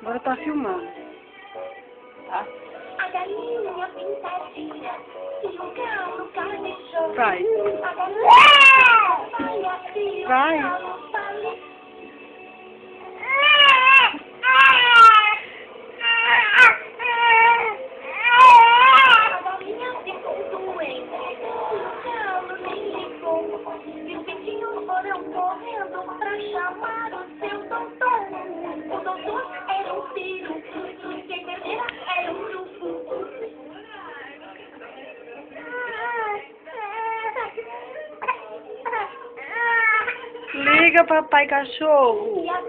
Agora tá filmando. Tá? A galinha pintadinha e o galo carniçou. Vai. A galinha e o Vai. galo faleceu. A galinha ficou doente e o galo nem ligou. E os bichinhos foram correndo pra chamar o seu doutor. O doutor era um filho, e a enfermeira era um grupo. Liga, papai cachorro. E a